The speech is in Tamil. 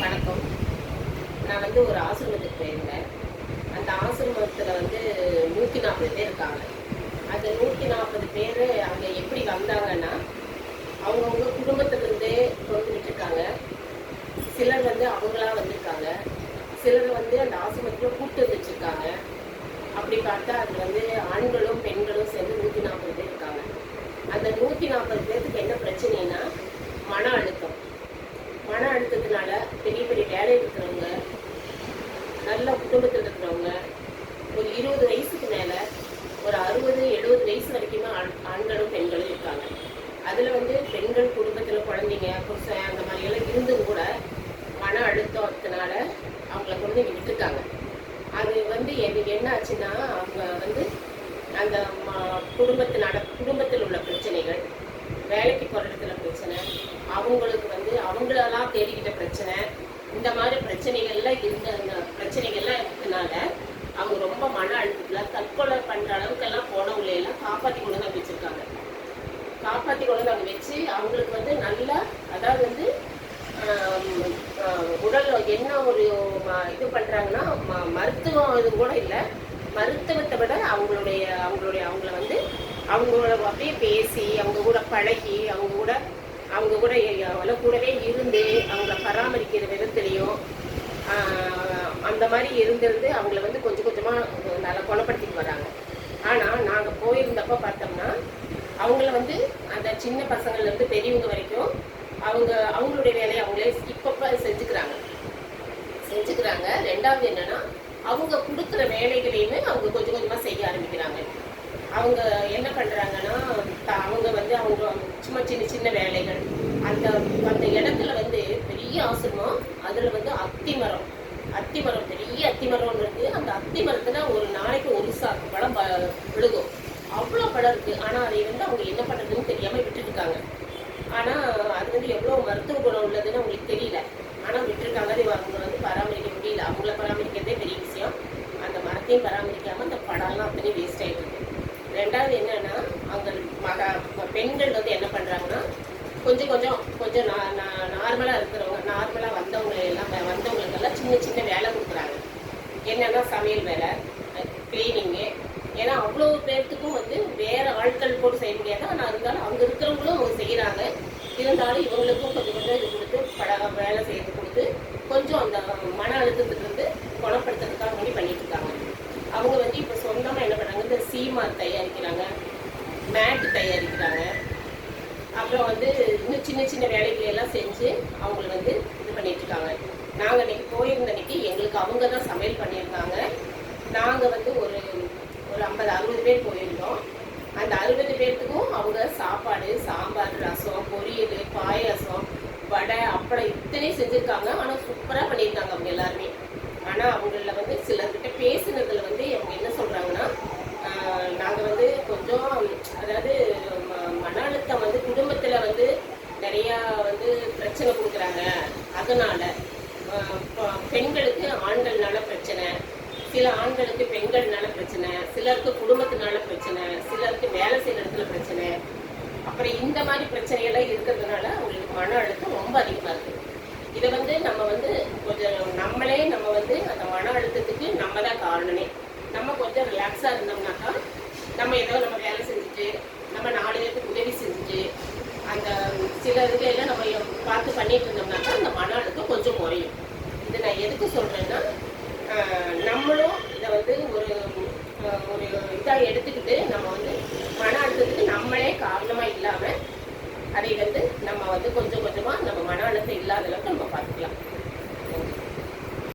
வணக்கம். நான் வந்து ஒரு ஆசிரமத்துக்கு போயிருந்தேன். அந்த ஆசிரமத்தில் வந்து 140 பேர் இருக்காங்க. அந்த 140 பேர் அங்கே எப்படி வந்தாங்கன்னா, அவங்கவுங்க குடும்பத்திலேருந்தே கொண்டு விட்டுருக்காங்க. சிலர் வந்து அவங்களா வந்திருக்காங்க. சிலர் வந்து அந்த ஆசிரமத்தில் கூப்பிட்டு வச்சுருக்காங்க. அப்படி பார்த்தா அது வந்து ஆண்களும் பெண்களும் சேர்ந்து 140 பேர் இருக்காங்க. அந்த 140 பேருக்கு என்ன பிரச்சனைனா மன அழுத்தம். மன அழுத்தத்தினால பெரிய பெரிய வேலை இருக்கிறவங்க, நல்ல குடும்பத்தில் இருக்கிறவங்க, ஒரு 20 வயசுக்கு மேலே ஒரு 60-70 வயசு வரைக்குமே ஆண்களும் பெண்களும் இருக்காங்க. அதில் வந்து பெண்கள் குடும்பத்தில் குழந்தைங்க புருஷன் அந்த மாதிரியெல்லாம் இருந்தும் கூட மன அழுத்தத்தினால அவங்கள கொண்டு விட்டுருக்காங்க. அது வந்து என்ன ஆச்சுன்னா, அவங்க வந்து அந்த குடும்பத்தில் உள்ள பிரச்சனைகள், வேலைக்கு போகிற இடத்துல பிரச்சனை, அவங்களுக்கு வந்து அவங்களெல்லாம் தேடிக்கிட்ட பிரச்சனை, இந்த மாதிரி பிரச்சனைகள்லாம் இருக்கிறதுனால அவங்க ரொம்ப மன அழுத்தத்தில் தற்கொலை பண்ணுற அளவுக்கெல்லாம் போனவங்களையெல்லாம் காப்பாற்றி கொண்டு வந்து வச்சுருக்காங்க. காப்பாற்றி கொண்டு வந்து அவங்க வச்சு அவங்களுக்கு வந்து நல்லா, அதாவது வந்து உடல் என்ன ஒரு இது பண்ணுறாங்கன்னா, மருத்துவம் இது கூட இல்லை, மருத்துவத்தை விட அவங்கள வந்து அவங்களோட அப்படியே பேசி அவங்க கூட பழகி அவங்க கூட கூடவே இருந்து அவங்கள பராமரிக்கிற விதத்துலையும் அந்த மாதிரி இருந்திருந்து அவங்கள வந்து கொஞ்சம் கொஞ்சமாக நல்லா குணப்படுத்திட்டு வராங்க. ஆனால் நாங்கள் போயிருந்தப்போ பார்த்தோம்னா அவங்கள வந்து அந்த சின்ன பசங்கள்லேருந்து பெரியவங்க வரைக்கும் அவங்களுடைய வேலையை அவங்களே இப்பப்போ செஞ்சுக்கிறாங்க. ரெண்டாவது என்னன்னா, அவங்க கொடுக்குற வேலைகளையுமே அவங்க கொஞ்சம் கொஞ்சமாக செய்ய ஆரம்பிக்கிறாங்க. அவங்க என்ன பண்ணுறாங்கன்னா, அவங்க வந்து அவங்க சும்மா சின்ன சின்ன வேலைகள், அந்த இடத்துல வந்து பெரிய ஆசிரமம், அதில் வந்து அத்திமரம் பெரிய அத்திமரம்னு இருக்குது. அந்த அத்திமரத்தில் ஒரு நாளைக்கு ஒரு சாக்கு பழம் விழுகும். அவ்வளோ பழம் இருக்குது. ஆனால் அதை வந்து அவங்க என்ன பண்ணுறதுன்னு தெரியாமல் விட்டுருக்காங்க. ஆனால் அது வந்து எவ்வளோ மருத்துவ குணம் உள்ளதுன்னு அவங்களுக்கு தெரியல. ஆனால் விட்டுருக்காங்க. அவங்க வந்து பராமரிக்க முடியல. அவங்கள பராமரிக்கிறதே பெரிய விஷயம். அந்த மரத்தையும் பராமரிக்காமல் அந்த பழம்லாம் அப்படியே வேஸ்ட் ஆகிட்டு இருக்கு. ரெண்டாவது என்னன்னா, அவங்க பெண்கள் வந்து என்ன பண்ணுறாங்கன்னா, கொஞ்சம் நார்மலாக இருக்கிறவங்க, நார்மலாக வந்தவங்களுக்கெல்லாம் சின்ன சின்ன வேலை கொடுக்குறாங்க. என்னென்னா சமையல் வேலை, கிளீனிங்கு. ஏன்னா அவ்வளோ பேர்த்துக்கும் வந்து வேறு ஆட்கள் போட்டு செய்ய முடியாது. ஆனால் இருந்தாலும் அங்கே இருக்கிறவங்களும் அவங்க செய்கிறாங்க. இருந்தாலும் இவங்களுக்கும் கொஞ்சம் இது கொடுத்து வேலை செய்யறது கொடுத்து கொஞ்சம் அந்த மன அழுத்தத்துலேருந்து குணப்படுத்துறதுக்காக வேண்டி பண்ணிட்டு இருக்காங்க. அவங்க வந்து இப்போ சொந்தமாக என்ன பண்ணுறாங்க, இந்த சீமார் தயாரிக்கிறாங்க, மேட் தயாரிக்கிறாங்க. அப்புறம் வந்து இன்னும் சின்ன சின்ன வேலைகளையெல்லாம் செஞ்சு அவங்கள வந்து இது பண்ணிட்டு இருக்காங்க. நாங்கள் அன்றைக்கி போயிருந்த அன்றைக்கி எங்களுக்கு அவங்க தான் சமையல் பண்ணியிருந்தாங்க. நாங்கள் வந்து ஒரு 50-60 பேர் போயிருந்தோம். அந்த 60 பேர்த்துக்கும் அவங்க சாப்பாடு, சாம்பார், ரசம், பொரியல், பாயாசம், வடை, அப்பளம் இத்தனையும் செஞ்சுருக்காங்க. ஆனால் சூப்பராக பண்ணியிருக்காங்க அவங்க எல்லாருமே. ஆனால் அவங்கள வந்து சிலர்கிட்ட பேசுனதில் வந்து அவங்க என்ன சொல்கிறாங்கன்னா, நாங்கள் வந்து கொஞ்சம், அதாவது மன அழுத்தம் வந்து குடும்பத்தில் வந்து நிறையா வந்து பிரச்சனை கொடுக்குறாங்க. அதனால் பெண்களுக்கு ஆண்கள்னால பிரச்சனை, சில ஆண்களுக்கு பெண்கள்னால பிரச்சனை, சிலருக்கு குடும்பத்தினால பிரச்சனை, சிலருக்கு வேலை செய்கிற இடத்துல பிரச்சனை. அப்புறம் இந்த மாதிரி பிரச்சனையெல்லாம் இருக்கிறதுனால அவங்களுக்கு மன அழுத்தம் ரொம்ப அதிகமாக இருக்குது. இதை வந்து நம்ம வந்து கொஞ்சம் நம்ம வந்து அந்த மன அழுத்தத்துக்கு நம்ம தான் காரணமே. நம்ம கொஞ்சம் ரிலாக்ஸாக இருந்தோம்னாக்கா, நம்ம வேலை செஞ்சுட்டு, நம்ம 4 பேருக்கு உதவி செஞ்சுட்டு, அந்த சில இதுலாம் நம்ம பார்த்து பண்ணிட்டு இருந்தோம்னாக்கா அந்த மன அழுத்தம் கொஞ்சம் குறையும். இதை நான் எதுக்கு சொல்கிறேன்னா, நம்மளும் இதை வந்து ஒரு இதாக எடுத்துக்கிட்டு நம்ம வந்து மன அழுத்தத்துக்கு நம்மளே காரணமாக இல்லாமல் அதை வந்து நம்ம வந்து கொஞ்சம் கொஞ்சமாக நம்ம மன அழுத்தம் இல்லாத